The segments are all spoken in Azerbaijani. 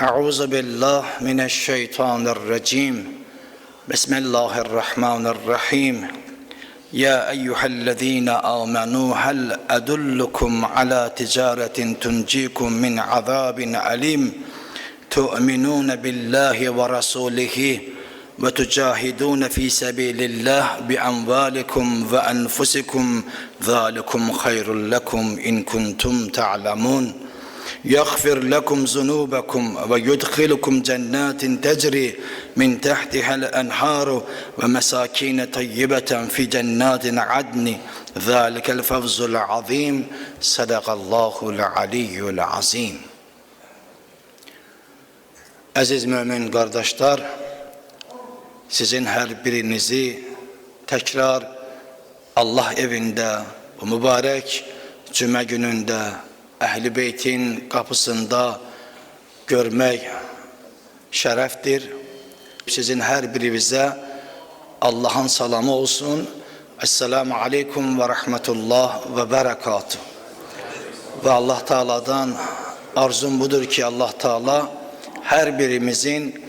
أعوذ بالله من الشيطان الرجيم بسم الله الرحمن الرحيم يا أيها الذين آمنوا هل أدلكم على تجارة تنجيكم من عذاب أليم تؤمنون بالله ورسوله وتجاهدون في سبيل الله بأموالكم وأنفسكم ذلكم خير لكم إن كنتم تعلمون يغفر لكم ذنوبكم ويدخلكم جنات تجري من تحتها الأنهار ومساكين طيبة في جنات عدن ذلك الفوز العظيم صدق الله العلي العظيم. Aziz mümin kardeşler, sizin her birinizi tekrar Allah evinde, bu mübarek cuma gününde Ehl-i Beyt'in kapısında görmek şereftir. Sizin her birinize Allah'ın selamı olsun. Esselamu aleyküm ve rahmetullah ve berekatuhu. Ve Allah Teala'dan arzum budur ki Allah Teala her birimizin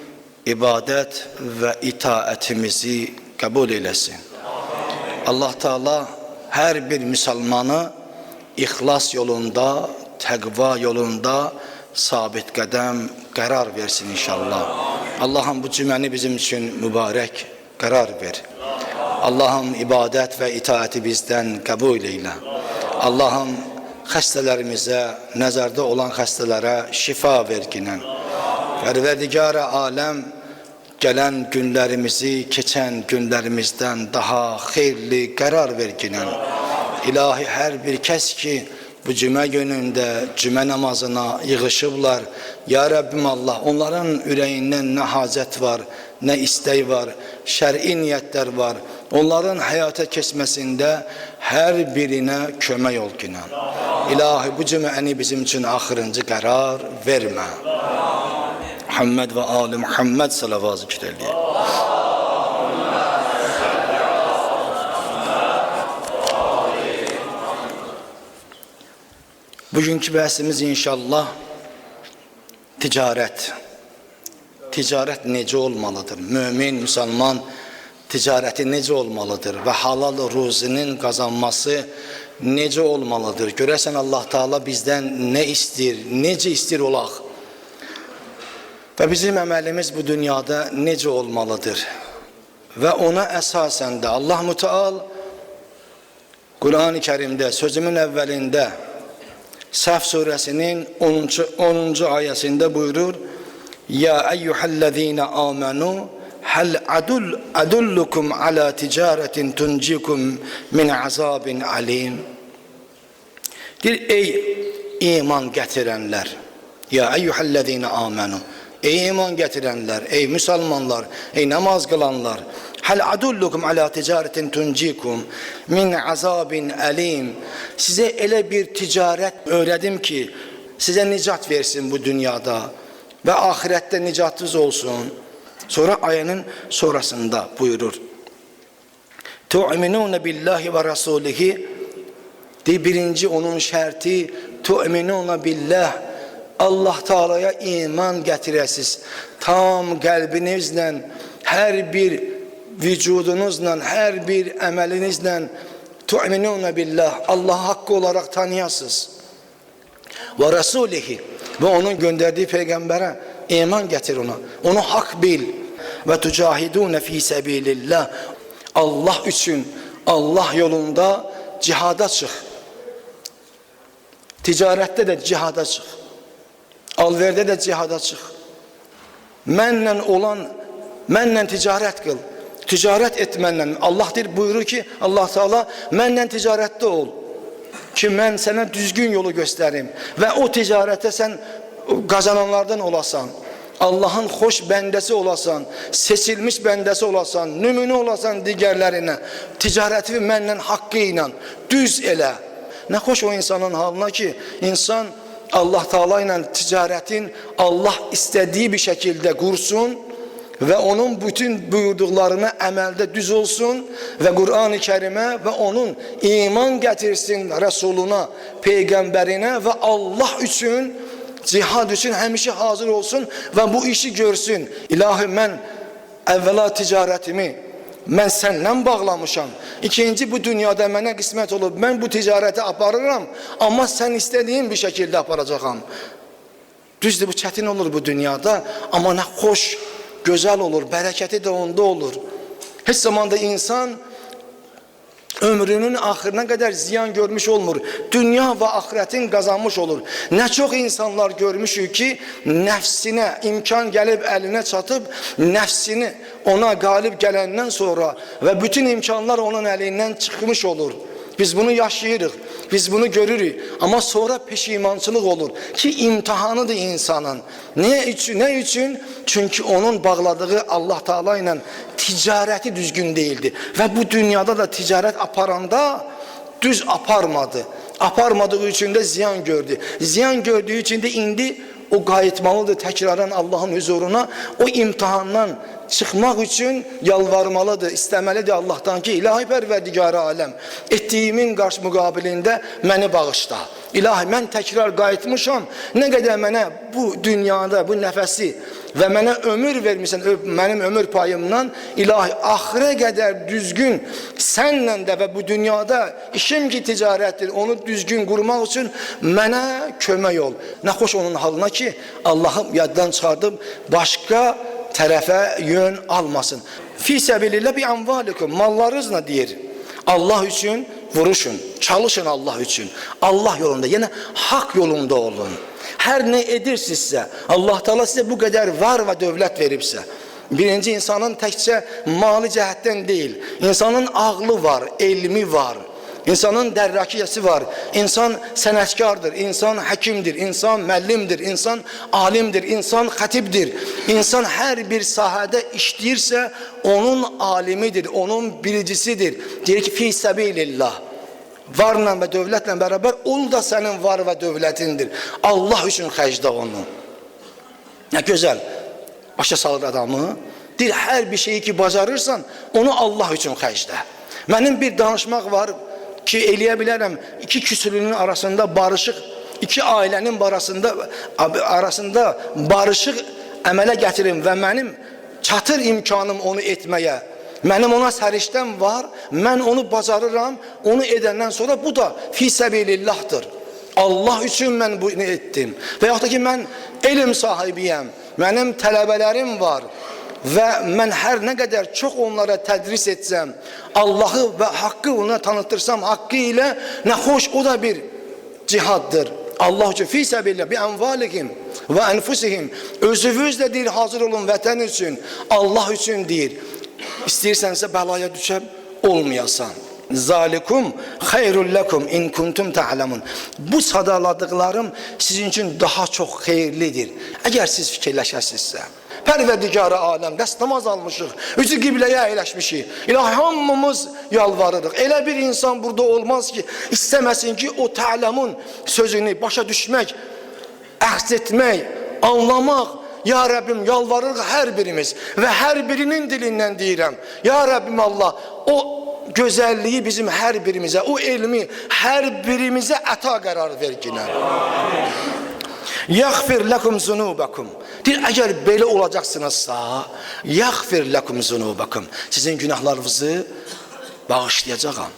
ibadet ve itaatimizi kabul eylesin. Allah Teala her bir Müslümanı İhlas yolunda, tekva yolunda sabit kadem karar versin inşallah. Allah'ım bu cümleni bizim için mübarek karar ver. Allah'ım ibadet ve itaati bizden kabul eyle. Allah'ım hastalarımıza, nazarda olan hastalara şifa ver ginen. Perverdigar-ı alem gelen günlerimizi geçen günlerimizden daha hayırlı karar ver ginen. İlahi her bir kes ki bu cuma gününde cuma namazına yığışıblar. Ya Rabbim Allah, onların yüreğinden ne hazet var, ne isteği var, şer'i niyetler var. Onların hayata kesmesinde her birine kömek ol günen. İlahi bu cuma'ni bizim için ahırıncı karar verme. Muhammed ve Ali Muhammed salavat zikrediyor. Bugünkü bahsimiz inşallah ticaret. Ticaret nece olmalıdır? Mümin, Müslüman ticareti nece olmalıdır? Ve halal ruzinin kazanması nece olmalıdır? Göresen Allah Teala bizden ne istir, nece istir olaq? Ve bizim emelimiz bu dünyada nece olmalıdır? Ve ona esasen de Allah Müteal Kur'an-ı Kerim'de sözümün evvelinde Saf suresinin 10. ayetinde buyurur: Ya eyyühellezine amenu hel adullukum ala ticaretin tuncikum min azabin alim. Ey iman getirenler, ya eyyühellezine amenu, ey iman getirenler, ey Müslümanlar, ey namaz kılanlar, hel adullukum ala ticaretin tuncikum min azabin alim. Size ele bir ticaret öğredim ki size nicat versin bu dünyada ve ahirette nicatınız olsun. Sonra ayenin sonrasında buyurur: Tu'minune billahi ve rasulihi. Birinci onun şerti tu'minune billah. Allah Teala'ya iman getiresiz. Tam kalbinizle, her bir vücudunuzla, her bir emelinizle tu'minune billah, Allah'ı hakkı olarak tanıyasınız. Ve rasulihi, ve onun gönderdiği peygambere iman getir ona. Onu hak bil. Ve tucahidune fi sebilillah. Allah için, Allah yolunda cihada çık. Ticarette de cihada çık. Alverde de cihada çık. Menle ticaret kıl. Ticaret etmenle. Allah buyurur ki Allah Teala menle ticarette ol. Ki ben sana düzgün yolu göstereyim. Ve o ticarete sen kazananlardan olasan. Allah'ın hoş bendesi olasan. Seçilmiş bendesi olasan. Nümune olasan diğerlerine. Ticareti menle hakkıyla düz ele. Ne hoş o insanın haline ki insan Allah Teala ile ticaretin Allah istediği bir şekilde kursun ve onun bütün buyurduklarına emelde düz olsun ve Kur'an-ı Kerim'e ve onun iman getirsin Resuluna, peygamberine ve Allah için cihad üçün həmişə hazır olsun və bu işi görsün. İlahi, mən əvvəla ticarətimi mən səndən bağlamışam. İkinci, bu dünyada mənə qismət olub, mən bu ticarəti aparıram, amma sən istədiyin bir şəkildə aparacaqam. Düzdür, bu çətin olur bu dünyada, amma nə xoş, gözəl olur, bərəkəti də onda olur. Heç zamanda insan ömrünün axırına qədər ziyan görmüş olmur. Dünya və axirətin qazanmış olur. Nə çox insanlar görmüşük ki, nəfsinə imkan gəlib əlinə çatıb, nəfsini ona qalib gələndən sonra və bütün imkanlar onun əlindən çıxmış olur. Biz bunu yaşayırıq, biz bunu görürük. Amma sonra peşimançılıq olur ki, imtihanıdır insanın. Ne üçün? Çünkü onun bağladığı Allah Teala ile ticareti düzgün değildi. Ve bu dünyada da ticaret aparanda düz aparmadı. Aparmadığı için de ziyan gördü. Ziyan gördüğü için de indi o qayıtmalıdır təkrarən Allahın huzuruna. O imtihandan çıxmaq üçün yalvarmalıdır, istəməlidir Allah'tan ki, ilahi pərverdigar aləm, etdiyimin qarşı müqabilində məni bağışla. İlahi, mən təkrar qayıtmışam, nə qədər mənə bu dünyada bu nəfəsi və mənə ömür vermişsən, mənim ömür payımdan, ilahi, axıra qədər düzgün sənlə də və bu dünyada işim ki ticarətdir, onu düzgün qurmaq üçün mənə kömək ol. Nə xoş onun halına ki, Allahım yaddan çıxardıb başqa tərəfə yön almasın. Fi səbilillah bi amvalikum, mallarınızla deyir. Allah üçün vuruşun, çalışın Allah üçün. Allah yolunda, yəni haqq yolunda olun. Hər nə edirsinizsə, Allah Teala sizə bu qədər var və dövlət veribsə, birinci insanın təkcə mali cəhətdən deyil, insanın ağlı var, elmi var, insanın dərrakiyəsi var, insan sənətkardır, insan həkimdir, insan müəllimdir, insan alimdir, insan xətibdir, insan hər bir sahədə işləyirsə, onun alimidir, onun bilicisidir. Deyir ki, fi səbilillah. Varla və dövlətlə bərabər, ol da sənin var və dövlətindir. Allah üçün xərcdə onu. Nə gözəl, başa salır adamı. Deyir, hər bir şeyi ki bacarırsan, onu Allah üçün xərcdə. Mənim bir danışmaq var ki, eləyə bilərəm, iki küsürünün arasında barışıq, iki ailənin arasında barışıq əmələ gətirim və mənim çatır imkanım onu etməyə. Mənim ona səriştəm var, mən onu bacarıram, onu edəndən sonra bu da fi səbilillahdır. Allah üçün mən bunu etdim. Və yaxud da ki, mən elm sahibiyəm, mənim tələbələrim var və mən hər nə qədər çox onlara tədris etsəm, Allahı və haqqı ona tanıtırsam, haqqı ilə nə xoş, o da bir cihaddır. Allah üçün fi səbilillah bi envalihim və enfusihim, özünüz də deyir, hazır olun vətən üçün, Allah üçün deyir. İstəyirsənsə bəlaya düşəb olmayasan. Zalikum xeyrul lekum in kuntum ta'lamun. Bu sadaladıqlarım sizin üçün daha çox xeyirlidir. Əgər siz fikirləşəsinizsə. Pərverdigarı aləm, dəst namaz almışıq, üzü qibləyə əyləşmişik. İlahi, hamımız yalvarırıq. Elə bir insan burada olmaz ki, istəməsin ki, o ta'lamun sözünü başa düşmək, əhz etmək, anlamaq. Ya Rabbim, yalvarırıq hər birimiz və hər birinin dilindən deyirəm. Ya Rabbim Allah, o gözəlliyi bizim hər birimizə, o elmi hər birimizə əta qərar verginə. Yaghfir lakum zunubakum. Deyir, əgər belə olacaqsınızsa, yaghfir lakum zunubakum. Sizin günahlarınızı bağışlayacağam.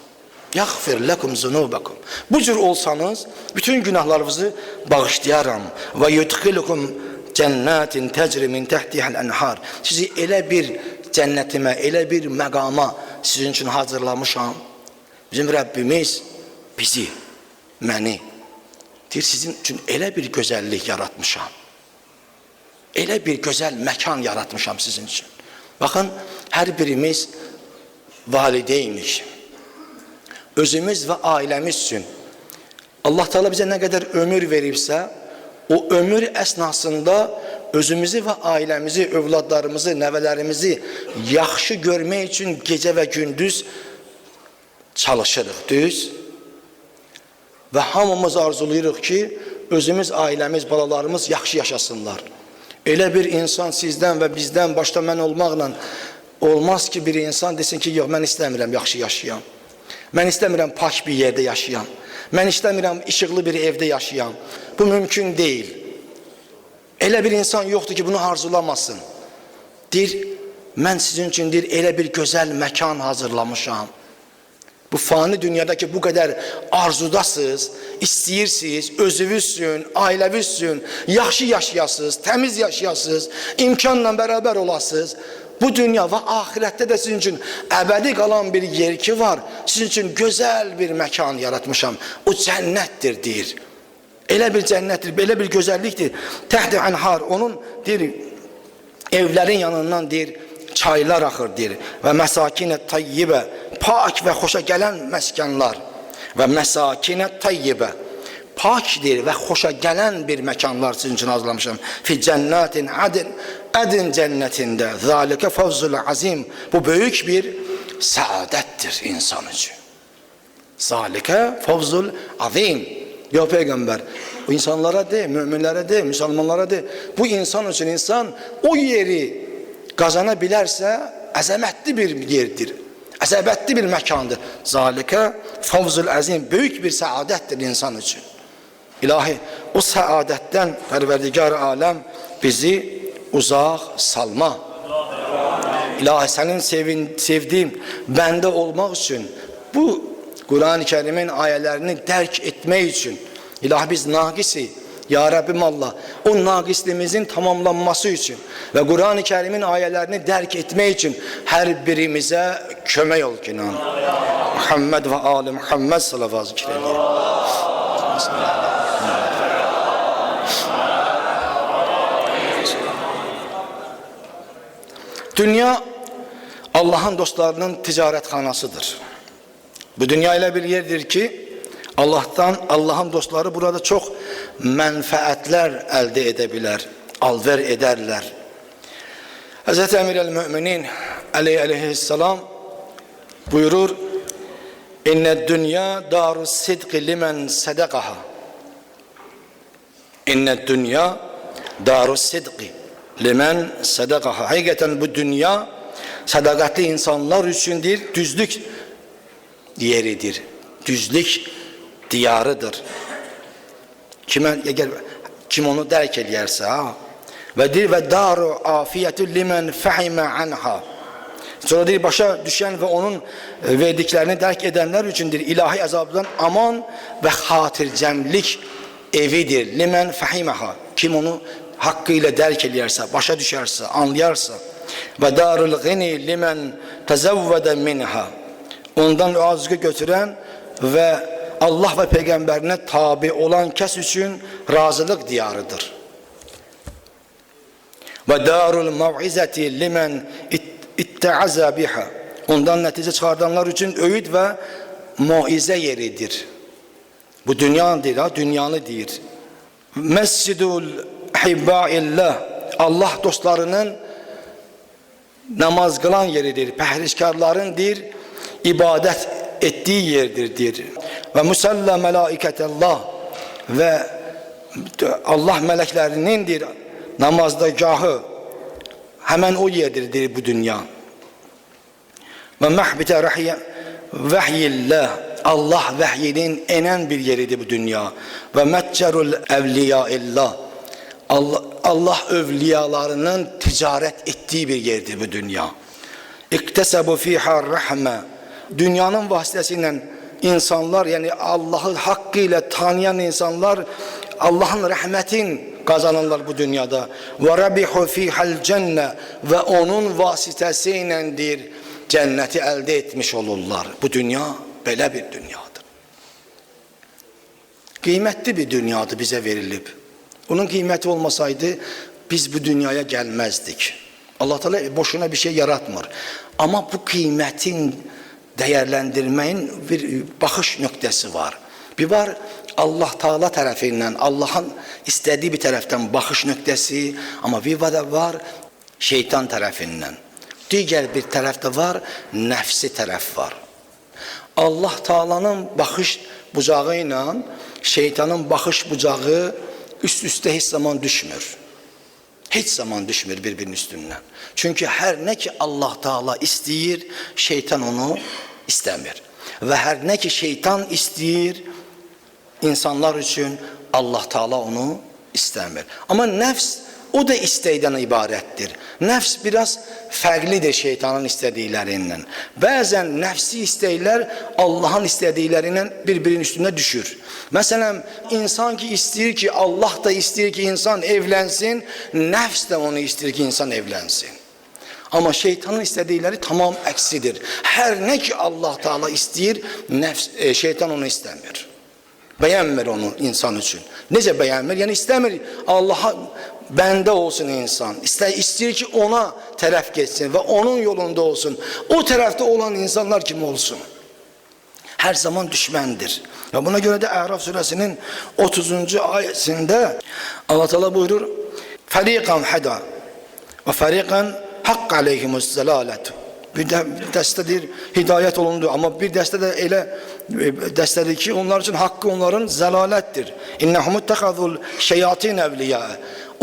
Yaghfir lakum zunubakum. Bu cür olsanız, bütün günahlarınızı bağışlayaram. Və yudkhilukum cənnatin təcri min təhtihəl ənhar. Sizi elə bir cənnətimə, elə bir məqama sizin üçün hazırlamışam. Bizim Rəbbimiz bizi, məni deyir, sizin üçün elə bir gözəllik yaratmışam. Elə bir gözəl məkan yaratmışam sizin üçün. Baxın, hər birimiz valideymiş. Özümüz və ailəmiz üçün. Allah Teala bizə nə qədər ömür veribsə, o ömür əsnasında özümüzü və ailəmizi, övladlarımızı, nəvələrimizi yaxşı görmək üçün gecə və gündüz çalışırıq, düz. Və hamımız arzulayırıq ki, özümüz, ailəmiz, balalarımız yaxşı yaşasınlar. Elə bir insan sizdən və bizdən başda mən olmaqla olmaz ki, bir insan desin ki, yox, mən istəmirəm yaxşı yaşayam. Mən istəmirəm pak bir yerdə yaşayam. Mən istəmirəm işıqlı bir evdə yaşayam. Bu mümkün deyil. Elə bir insan yoxdur ki, bunu arzulamasın. Deyir, mən sizin üçün deyir, elə bir gözəl məkan hazırlamışam. Bu fani dünyadaki bu kadar arzudasınız, isteyirsiniz, özünüzsün, ailəvizsün, yaxşı yaşayasınız, təmiz yaşayasınız, imkanla beraber olasınız. Bu dünya ve ahirette de sizin için ebedi kalan bir yer ki var, sizin için güzel bir mekan yaratmışam. O cennettir deyir. Elə bir cennettir, belə bir güzelliktir. Təhti enhar, onun deyir, evlerin yanından deyir, çaylar axır deyir. Və məsakinə tayyibə, pak ve hoşa gelen meskenler. Ve məsakinə tayyibə, pakdir ve hoşa gelen bir mekanlar sizin için hazırlamışım. Fi cennetin adin, adin cennetinde. Zalike fevzul azim. Bu büyük bir saadettir insan için. Zalike fevzul azim. Ya peygamber, bu insanlara de, müminlere de, Müslümanlara de, bu insan için insan o yeri kazanabilirse azametli bir yerdir. Azabetli bir mekandır. Zalike fevzul azim. Büyük bir saadettir insan için. İlahi, o saadetten Perverdigar alem bizi uzak salma. İlahi, senin sevdiğin bende olmak için, bu Kur'an-ı Kerim'in ayelerini derk etmek için, İlahi biz nagisi, Ya Rabbim Allah, o nagisliğimizin tamamlanması için ve Kur'an-ı Kerim'in ayelerini derk etmek için her birimize kömek ol ki Muhammed ve Ali Muhammed salavat zikreyle. Dünya Allah'ın dostlarının ticarethanasıdır. Bu dünya ile bir yerdir ki Allah'ın dostları burada çok menfaatler elde edebilir, alver ederler. Hz. Emir el-Müminin aleyhisselam buyurur, İnned dünya darus sidqi limen sadakaha. İnned dünya darus sidqi limen sadakaha. Hakikaten bu dünya sadakatli insanlar içindir, düzlük yeridir. Düzlük diyarıdır. Kim onu derk ederse ve daru afiyetü limen fehime anha. Sonra değil, başa düşen ve onun verdiklerini derk edenler içindir. İlahi azabından aman ve hatircemlik evidir. Limen fehimeha. Kim onu hakkıyla derk ederse, başa düşerse, anlayarsa. Ve darul gini limen tezevvede minha. Ondan azgı götüren ve Allah ve peygamberine tabi olan kes için razılık diyarıdır. Ve darul mev'izeti limen itteaza biha. Ondan netice çıkardanlar için öğüt ve muize yeridir. Bu dünya değil, dünyanı değil. Mescidul hibbaillah. Allah dostlarının namaz kılan yeridir. Pehrişkarların dir, ibadet ettiği yerdir. Ve musalla melaiketellah. Ve Allah meleklerinindir namazdagahı. Hemen o yerdir bu dünya. Ve mahbite vahyillah. Allah vahyinin enen bir yeridir bu dünya. Ve metcerul evliyaillah. Allah evliyalarının ticaret ettiği bir yerdir bu dünya. İktesebu fiha rahme. Dünyanın vasıtasıyla insanlar, yani Allah'ı hakkıyla tanıyan insanlar Allah'ın rahmetin kazanırlar bu dünyada. Ve rabihu fihal cenne. Ve onun vasıtasıyladır cenneti elde etmiş olurlar. Bu dünya böyle bir dünyadır. Kıymetli bir dünyadı bize verilip. Onun kıymeti olmasaydı biz bu dünyaya gelmezdik. Allah Teala boşuna bir şey yaratmır. Ama bu kıymetin değerlendirmenin bir bakış noktası var. Bir var Allah Teala tarafından, Allah'ın istediği bir taraftan bakış noktası, ama bir var şeytan tarafından. Diğer bir tarafta var nefsi taraf var. Allah Teala'nın bakış bucağıyla şeytanın bakış bucağı üst üste hiç zaman düşmür. Hiç zaman düşmür birbirinin üstünden. Çünkü her ne ki Allah Teala isteyir, şeytan onu istemir. Ve her ne ki şeytan isteyir, insanlar için Allah Teala onu istemir. Ama nefs o da istəkdən ibarətdir. Nəfs biraz fərqlidir şeytanın istədiklərindən. Bəzən nəfsi istəklər Allahın istədiklərindən bir-birinin üstünə düşür. Məsələn, insan ki istəyir ki, Allah da istəyir ki, insan evlənsin, nəfs də onu istəyir ki, insan evlənsin. Amma şeytanın istədikləri tamam əksidir. Hər nə ki Allah Teala istəyir, şeytan onu istəmir. Bəyənmir onu insan üçün. Necə bəyənmir? Yəni istəmir Allah'a bəndə olsun insan. İstəyir ki ona tərəf geçsin və onun yolunda olsun. O tərəfdə olan insanlar kimi olsun. Hər zaman düşməndir. Və buna görə də Əraf surəsinin 30-cu ayəsində Allah Teala buyurur: "Fəriqan hada və fəriqan haqq aleyhimus zəlalət." Bir dəstədir, hidayət olundu. Amma bir dəstə də elə dəstədir ki, onlar üçün haqqı onların zəlalətdir. İnnəhum ittəxazul şeyatin əvliya.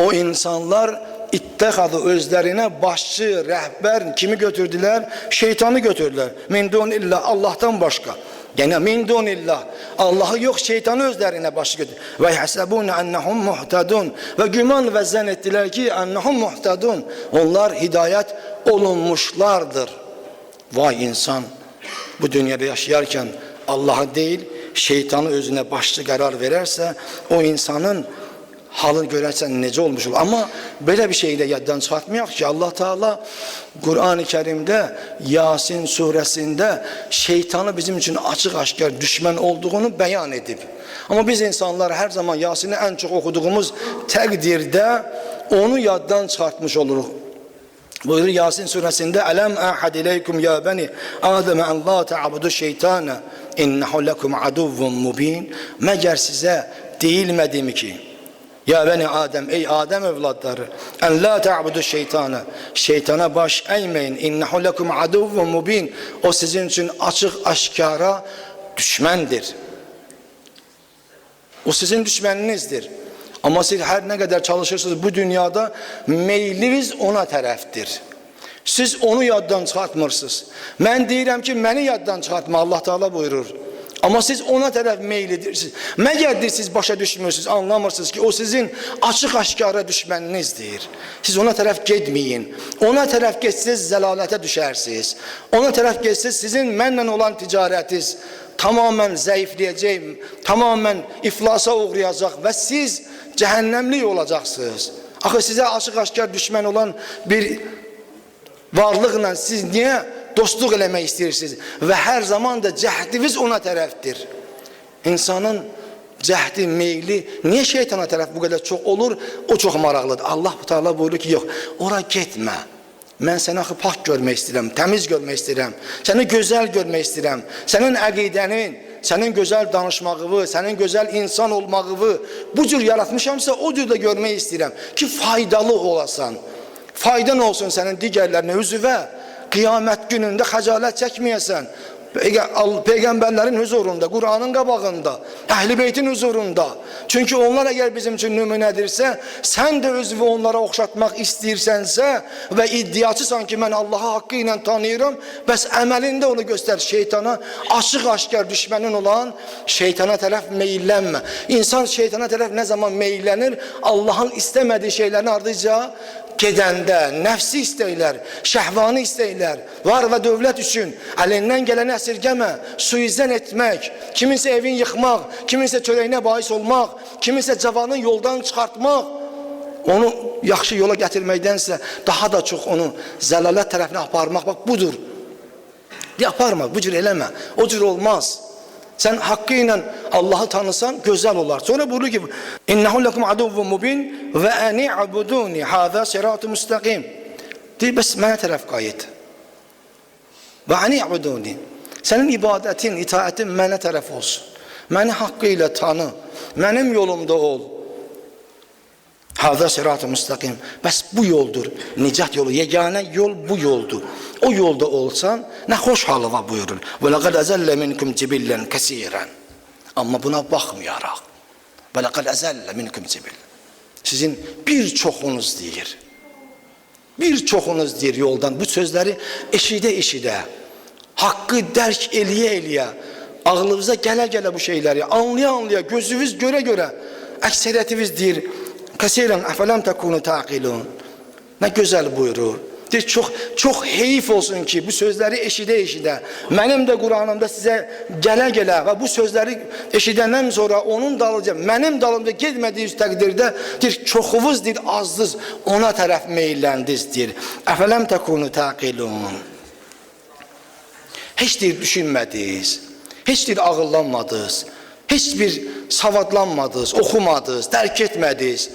O insanlar ittəxazu özlərinə başçı, rəhbər kimi götürdülər? Şeytanı götürdülər. Min dunillah, Allah'tan başqa. Yəni min dunillah, Allah'ı yox, şeytanı özlərinə başçı götürdülər. Və yəhsəbunə ennəhum muhtadun. Və güman və zənn etdilər ki, ennəhum muhtadun. Onlar hidayət olunmuşlardır. Vay insan, bu dünyada yaşayarkən Allah'a değil, şeytanı özünə başçı qərar verərsə, o insanın halı görərsən necə olmuş olur. Amma belə bir şeyi də yaddan çıxartmayaq ki, Allah Teala Kur'an-ı Kerim'de Yasin suresinde şeytanı bizim için açıq-aşkar düşmən olduğunu beyan edib. Ama biz insanlar her zaman Yasin'i en çok okuduğumuz təqdirdə onu yaddan çıxartmış oluruq. Buyurur Yasin suresinde: "Elem ahad ileykum ya bani Adem en la ta'budu şeytana innehu lekum aduvvun mubin." Məgər sizə deyilmədim ki, ya beni Adem, ey Adem evlatları, en la ta'budu şeytana, şeytana baş eğmeyin, innehu lekum aduvvun mubin, o sizin için açık aşkara düşmendir. O sizin düşmeninizdir. Ama siz her ne kadar çalışırsınız bu dünyada, meyliniz ona tərəfdir. Siz onu yaddan çıxartmırsınız. Mən deyirəm ki, məni yaddan çıxartma, Allah Teala buyurur. Ama siz ona tərəf meylidirsiniz. Məgərdir siz başa düşmürsünüz, anlamırsınız ki, o sizin açıq-aşkara düşməninizdir. Siz ona tərəf getməyin. Ona tərəf geçsiniz, zəlalətə düşərsiniz. Ona tərəf geçsiniz, sizin mənlə olan ticarətiniz tamamen zəifləyəcək, tamamen iflasa uğrayacaq və siz cəhənnəmlik olacaqsınız. Axı sizə açıq-aşkar düşmən olan bir varlıqla siz niyə dostluq eləmək istəyirsiniz? Və hər zaman da cəhdiniz ona tərəfdir. İnsanın cəhdi, meyli niyə şeytana tərəf bu qədər çox olur? O çox maraqlıdır. Allah Teala buyurur ki, yox, ora getmə. Mən səni axı pak görmək istəyirəm, təmiz görmək istəyirəm, səni gözəl görmək istəyirəm, sənin əqidənin, sənin gözəl danışmağını, sənin gözəl insan olmağını bu cür yaratmışamsa o cür də görmək istəyirəm ki, faydalı olasan, faydan olsun sənin digərlərinə, üzvə, qiyamət günündə xəcalət çəkməyəsən, Peygamberlerin huzurunda, Kur'an'ın qabağında, Əhl-i Beytin huzurunda. Çünkü onlar eğer bizim için nümunədirsə, sen de özünü onlara oxşatmaq istəyirsənsə ve iddiaçısan ki, mən Allah'ı haqqı ilə tanıyıram, bəs əməlində onu göstər. Şeytana açıq-aşkar düşmənin olan şeytana tərəf meyillənmə. İnsan şeytana tərəf ne zaman meyillənir? Allah'ın istemediği şeylerin ardıca gedəndə, nəfsi istəklər, şəhvani istəklər, var və dövlət üçün əlindən gələni əsirgəmə, suizən etmək, kiminsə evin yıxmaq, kiminsə çörəyinə bahis olmaq, kiminsə cavanın yoldan çıxartmaq, onu yaxşı yola gətirməkdənsə daha da çox onu zəlalət tərəfinə aparmaq, bax budur. Aparma, bu cür eləmə, o cür olmaz. Sen hakkıyla Allah'ı tanısan güzel olar. Sonra buyuruyor ki: "İnnehu lekum aduvvun mubin ve eni abuduni hâzâ sirâtu müstakîm." Deyir, bəs mənə tərəf qayıt. Ve eni abuduni. Senin ibadetin, itaatin mənə tərəf olsun. Məni hakkıyla tanı. Mənim yolumda ol. Hâzâ sirâtu müstakîm. Bəs bu yoldur. Nicat yolu, yegane yol bu yoldur. O yolda olsan ne hoş halıva buyurur. Ve laqad azalla minkum cibillen kesiren. Ama buna bakmayarak. Ve laqad azalla minkum cibil. Sizin birçoğunuz deyir. Birçoğunuz deyir yoldan bu sözleri eşidə. Hakkı dərk eləyə. Ağlınıza gələ bu şeyleri anlaya, gözünüz göre. Əksəriyyətiniz deyir Kəsirən əfələm təkunu taqilun. Nə gözəl buyurur. Deyir, çox heyif olsun ki, bu sözləri eşidə-eşidə, mənim də Quranımda sizə gələ-gələ və bu sözləri eşidəndən sonra onun dalınca, mənim dalımda getmədiyi təqdirdə, deyir, çoxuvuz, deyir, azdız, ona tərəf meyilləndiniz, deyir. Əfələm təkunu taqilun. Heç deyir, düşünmədiniz, heç deyir, ağıllanmadınız, heç bir savadlanmadınız, oxumadınız, dərk etmədiniz,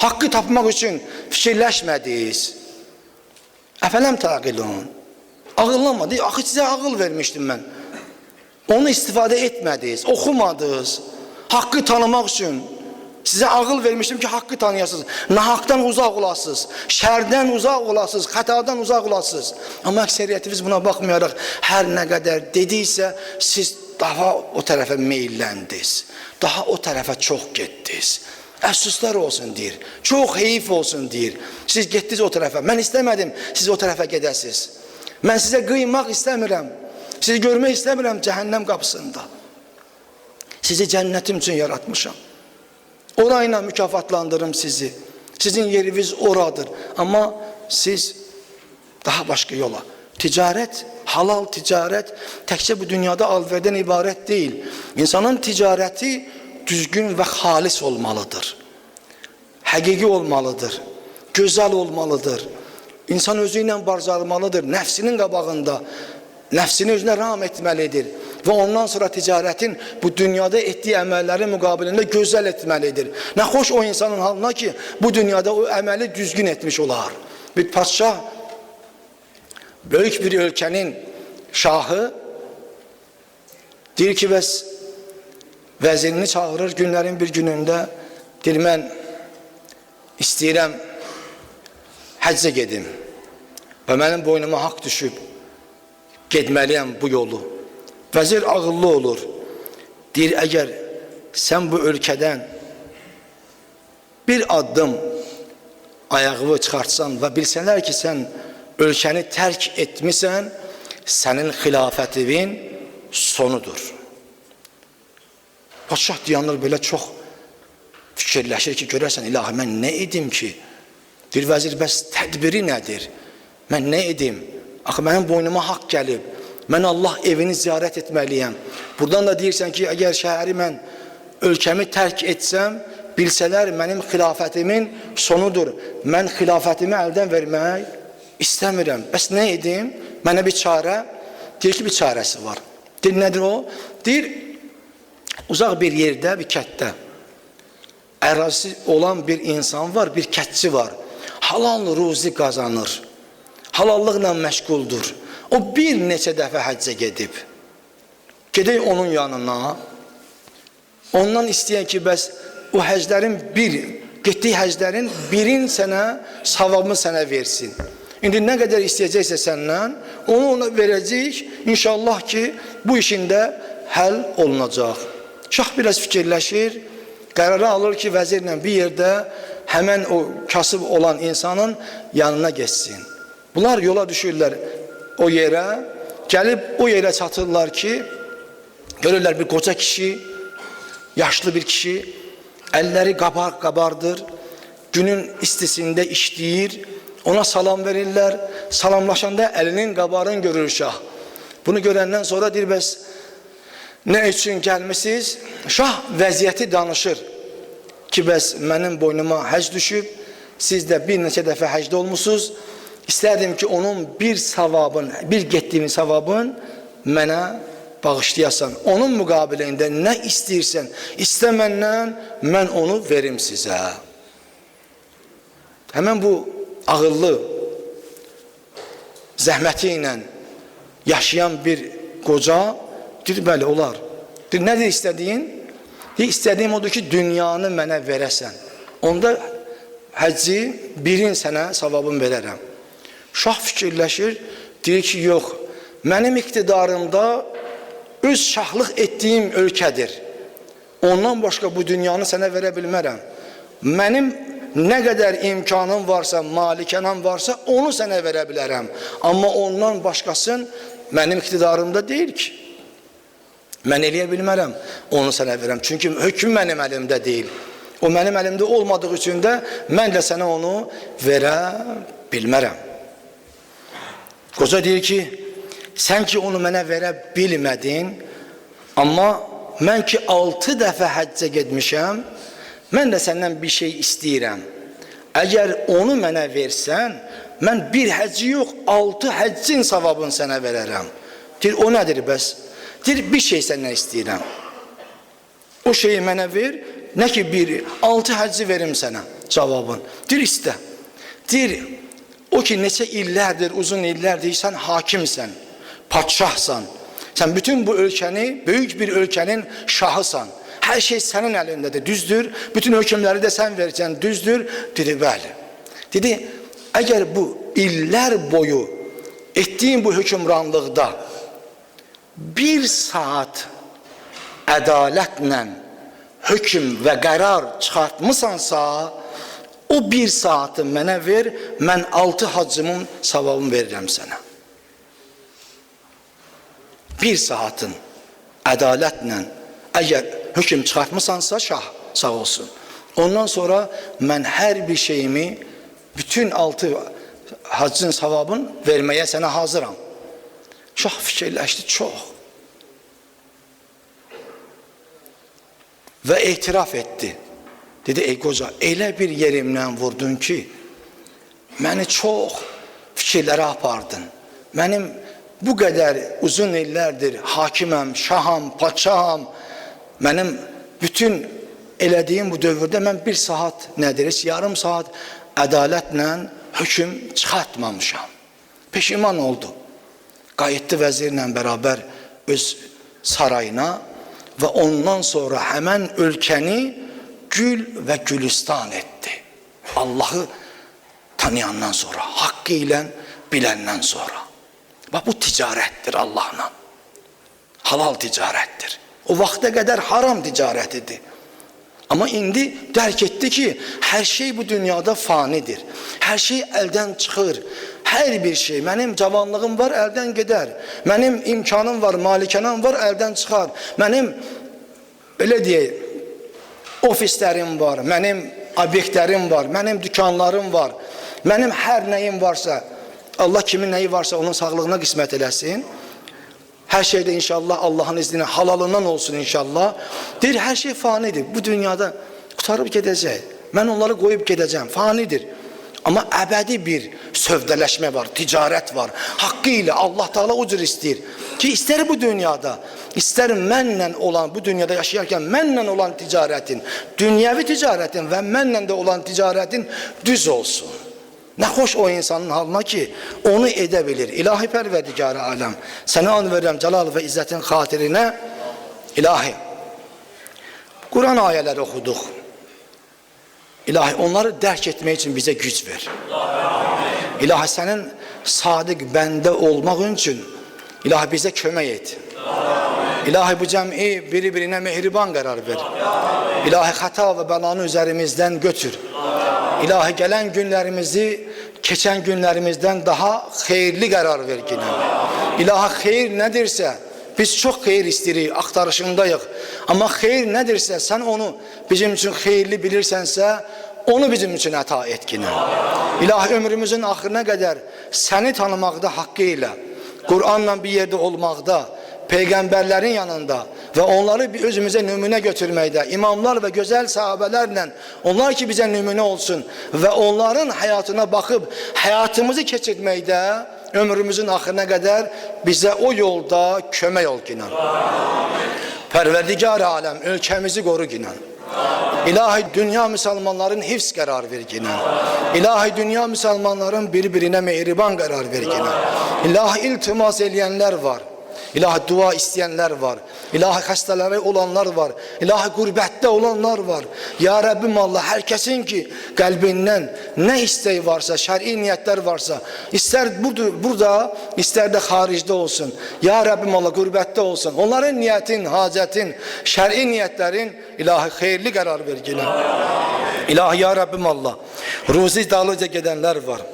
haqqı tapmaq üçün fikirləşmədiniz. Əfələm taqilun. Ağıllanmadı. Axı sizə ağıl vermişdim mən. Onu istifadə etmədiniz, oxumadınız. Haqqı tanımaq üçün sizə ağıl vermişdim ki, haqqı tanıyasınız. Nahaqdan uzaq olasınız, şərdən uzaq olasınız, xətadan uzaq olasınız. Amma əksəriyyətiniz buna baxmayaraq hər nə qədər dediysə, siz daha o tərəfə meyilləndiniz. Daha o tərəfə çox getdiniz. Əfsuslar olsun deyir. Çox heyif olsun deyir. Siz getdiniz o tərəfə. Mən istəmədim siz o tərəfə gedəsiniz. Mən sizə qıymaq istəmirəm. Sizi görmək istəmirəm cəhənnəm qapısında. Sizi cənnətim üçün yaratmışam. Orayla mükafatlandırım sizi. Sizin yeriniz oradır. Amma siz daha başqa yola. Ticarət, halal ticarət təkcə bu dünyada alverdən ibarət deyil. İnsanın ticarəti düzgün və xalis olmalıdır. Həqiqi olmalıdır. Gözəl olmalıdır. İnsan özü ilə barcarmalıdır. Nəfsinin qabağında, nəfsini özünə ram etməlidir. Və ondan sonra ticarətin bu dünyada etdiyi əməllərin müqabilində gözəl etməlidir. Nə xoş o insanın halına ki, bu dünyada o əməli düzgün etmiş olar. Bir padşah, böyük bir ölkənin şahı deyir ki, vəzirini çağırır günlərin bir günündə, deyir, mən istəyirəm həccə gedim və mənim boynuma haqq düşüb, getməliyəm bu yolu. Vəzir ağıllı olur, deyir, əgər sən bu ölkədən bir addım ayağı çıxartsan və bilsələr ki, sən ölkəni tərk etmisən, sənin xilafətin sonudur. Padşah dayanır belə çox fikirləşir ki, görərsən, ilahi, mən nə edim ki? Deyir, vəzir, bəs tədbiri nədir? Mən nə edim? Axı, mənim boynuma haqq gəlib. Mən Allah evini ziyarət etməliyəm. Buradan da deyirsən ki, əgər şəhəri mən ölkəmi tərk etsəm, bilsələr mənim xilafətimin sonudur. Mən xilafətimi əldən vermək istəmirəm. Bəs nə edim? Mənə bir çarə? Deyir ki, bir çarəsi var. Deyir, nədir o? Deyir, uzaq bir yerdə, bir kətdə ərazisi olan bir insan var, bir kətçi var. Halal ruzi qazanır. Halallıqla məşğuldur. O bir neçə dəfə həccə gedib. Gedək onun yanına. Ondan istəyən ki, bəs o həclərin getdiyi həclərin birin sənə, savabını sənə versin. İndi nə qədər istəyəcəksə səndən, onu ona verəcək. İnşallah ki, bu işində həll olunacaq. Şah biraz fikirləşir, qərarı alır ki, vəzirlə bir yerdə həmən o kasıb olan insanın yanına geçsin. Bunlar yola düşürlər o yerə, gəlib o yerə çatırlar ki, görürlər bir qoca kişi, yaşlı bir kişi, əlləri qabardır, günün istisində işləyir, ona salam verirlər, salamlaşanda əlinin qabarını görür şah. Bunu görəndən sonra deyir, bəs nə üçün gəlmişsiniz? Şah vəziyyəti danışır ki, bəs mənim boynuma həc düşüb, siz də bir neçə dəfə həcdə olmuşsunuz, istərdim ki, onun bir getdiyim savabın mənə bağışlayasan. Onun müqabilində nə istəyirsən, istəməndən mən onu verim sizə. Həmən bu ağıllı, zəhməti ilə yaşayan bir qoca deyir, bəli, olar. Deyir, nədir istədiyin? Deyir, istədiyim odur ki, dünyanı mənə verəsən. Onda həcci birin sənə savabını verərəm. Şah fikirləşir, deyir ki, yox, mənim iqtidarımda öz şahlıq etdiyim ölkədir. Ondan başqa bu dünyanı sənə verə bilmərəm. Mənim nə qədər imkanım varsa, malikənəm varsa, onu sənə verə bilərəm. Amma ondan başqasın mənim iqtidarımda deyil ki. Mən eləyə bilmərəm, onu sənə verəm. Çünki hökm mənim əlimdə deyil. O mənim əlimdə olmadığı üçün də mən də sənə onu verə bilmərəm. Qoca deyir ki, sən ki onu mənə verə bilmədin, amma mən ki 6 dəfə həccə getmişəm, mən də səndən bir şey istəyirəm. Əgər onu mənə versən, mən bir həcci yox, 6 həccin savabını sənə verərəm. Deyir, o nədir bəs? Deyir, bir şey səndən istəyirəm. O şeyi mənə ver, nə ki 6 həcci verim sənə cavabın. Deyir, istə. Deyir, o ki neçə illərdir, uzun illərdir, sən hakimsən, padşahsan. Sən bütün bu ölkəni, böyük bir ölkənin şahısan. Hər şey sənin əlindədir, düzdür. Bütün hökmləri də sən verirsən, düzdür. Dedi, bəli. Dedi, əgər bu illər boyu etdiyin bu hökmranlıqda bir saat ədalətlə hökm və qərar çıxartmısansa, o bir saatı mənə ver, mən 6 haccımın savabını verirəm sənə. Bir saatin ədalətlə əgər hökm çıxartmısansa, şah sağ olsun. Ondan sonra mən hər bir şeyimi, bütün 6 haccın savabını verməyə sənə hazıram. Şah fikirləşdi çox. Və etiraf etdi. Dedi, ey qoca, elə bir yerimdən vurdun ki, məni çox fikirlərə apardın. Mənim bu qədər uzun illərdir hakiməm, şaham, padşaham. Mənim bütün elədiyim bu dövrdə mən bir saat nədir, yarım saat ədalətlə hökm çıxartmamışam. Peşiman oldu. Qayıtdı vəzirlə bərabər öz sarayına və ondan sonra həmən ölkəni gül və gülistan etdi. Allahı tanıyandan sonra, haqqı ilə biləndən sonra. Bax, bu ticarətdir Allahla. Halal ticarətdir. O vaxta qədər haram ticarət idi. Amma indi dərk etdi ki, hər şey bu dünyada fanidir. Hər şey əldən çıxır. Hər bir şey, mənim cavanlığım var, əldən gedər. Mənim imkanım var, malikanəm var, əldən çıxar. Mənim, belə deyək, ofislərim var, mənim obyektlərim var, mənim dükanlarım var. Mənim hər nəyim varsa, Allah kimin nəyi varsa onun sağlığına qismət eləsin. Hər şeydə inşallah Allahın izni halalından olsun inşallah. Deyir, hər şey fanidir. Bu dünyada qutarıb gedəcək. Mən onları qoyub gedəcəm. Fanidir. Amma əbədi bir sövdələşmə var, ticarət var. Haqqı ilə Allah Teala o cür istəyir ki, istər bu dünyada, istər mənlə olan, bu dünyada yaşayarkən mənlə olan ticarətin, dünyəvi ticarətin və mənlə də olan ticarətin düz olsun. Nə xoş o insanın halına ki, onu edə bilir. İlahi pərverdigarı aləm, sənə an verirəm cəlal və izzətin xatirinə. İlahi, Quran ayələri oxuduq. İlahi, onları dərk etmək üçün bizə güc ver. İlahi, sənin sadiq bəndə olmaq üçün İlahi bizə kömək et. İlahi, bu cəmi biri-birinə mehriban qərar ver. İlahi, xəta və bəlanı üzerimizdən götür. İlahi, gələn günlərimizi keçən günlərimizdən daha xeyirli qərar ver yine. İlahi, xeyir nədirsə, biz çox xeyir istəyirik, axtarışındayıq. Amma xeyir nədirsə, sən onu bizim üçün xeyirli bilirsənsə, onu bizim üçün əta et yine. İlahi, ömrümüzün axırına qədər səni tanımaqda haqqı ilə, Qur'anla bir yerdə olmaqda, peyğəmbərlərin yanında və onları özümüzə nümunə götürməkdə, imamlar və gözəl sahabələrlə, onlar ki bizə nümunə olsun və onların həyatına baxıb həyatımızı keçirməkdə, ömrümüzün axırına qədər bizə o yolda kömək ol inan. Pərverdigar aləm, ölkəmizi qoru inan. İlahi, dünya müsəlmanların hifz qərar ver inan. İlahi, dünya müsəlmanların bir-birinə mehriban qərar ver inan. İlahi, iltimas eləyənlər var. İlahi, dua istəyənlər var. İlahi, xəstələri olanlar var. İlahi, qürbətdə olanlar var. Ya Rəbbim Allah, hər kəsin ki qəlbindən nə istəyi varsa, şəri niyyətlər varsa, istər burada, istər də xaricdə olsun. Ya Rəbbim Allah, qürbətdə olsun. Onların niyyətin, hacətin, şəri niyyətlərin İlahi, xeyirli qərar verginə. İlahi, ya Rəbbim Allah, ruzi dalıca gedənlər var.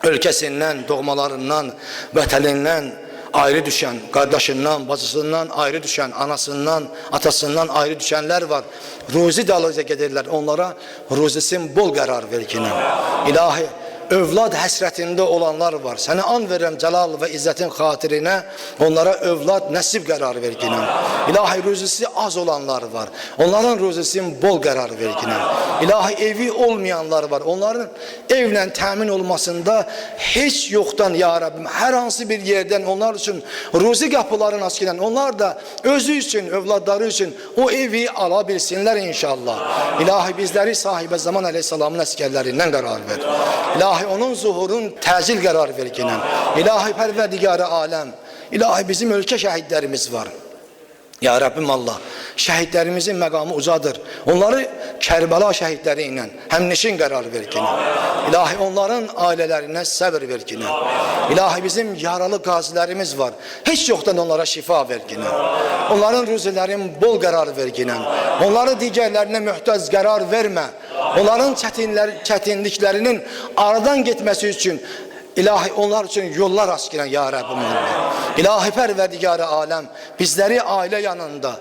Ölkəsindən, doğmalarından, vətənindən, ayrı düşen, kardeşinden, bacısından ayrı düşen, anasından, atasından ayrı düşenler var. Ruzi dalınca gedirler. Onlara ruzisin bol qərar ver yine. İlahi, övlad həsrətində olanlar var. Sənə an verirəm cəlal və izzətin xatirinə, onlara övlad nəsib qərar ver yine. İlahi, ruzisi az olanlar var. Onların ruzisin bol qərar ver yine. İlahi, evi olmayanlar var. Onların evlə təmin olmasında heç yoxdan ya Rabbim, hər hansı bir yerdən onlar üçün ruzi qapıların açılan, onlar da özü üçün, övladları üçün o evi ala bilsinlər inşallah. İlahi, bizləri sahibə zaman əleyhissalamın əskərlərindən qərar ver. İlahi, onun zuhurun təcil qərar ver yine. İlahi, pərverdigarı aləm. İlahi, bizim ölkə şəhidlərimiz var. Ya Rabbim Allah, şəhidlərimizin məqamı ucadır. Onları Kərbəla şəhidləri ilə həmneşin qərar ver yine. İlahi, onların ailələrinə səbir ver yine. İlahi, bizim yaralı qazilərimiz var. Heç yoxdan onlara şifa ver yine. Onların ruzilərin bol qərar ver yine. Onları digərlərinə möhtac qərar vermə. Onların çətinliklərinin aradan getməsi üçün İlahi, onlar için yollar aşkına ya Rabbim Allah. İlahi, pərverdigarı aləm, bizləri ailə yanında,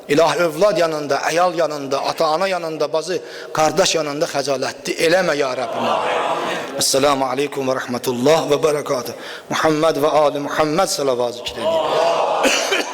İlahi, övlad yanında, əyal yanında, ata-ana yanında, bazı qardaş yanında xəcalətli eləmə ya Rabbim Allah. Esselamu aleykum və rəhmətullah və bərəkatuhu. Muhammed və ali Muhammed salavat zikr edin.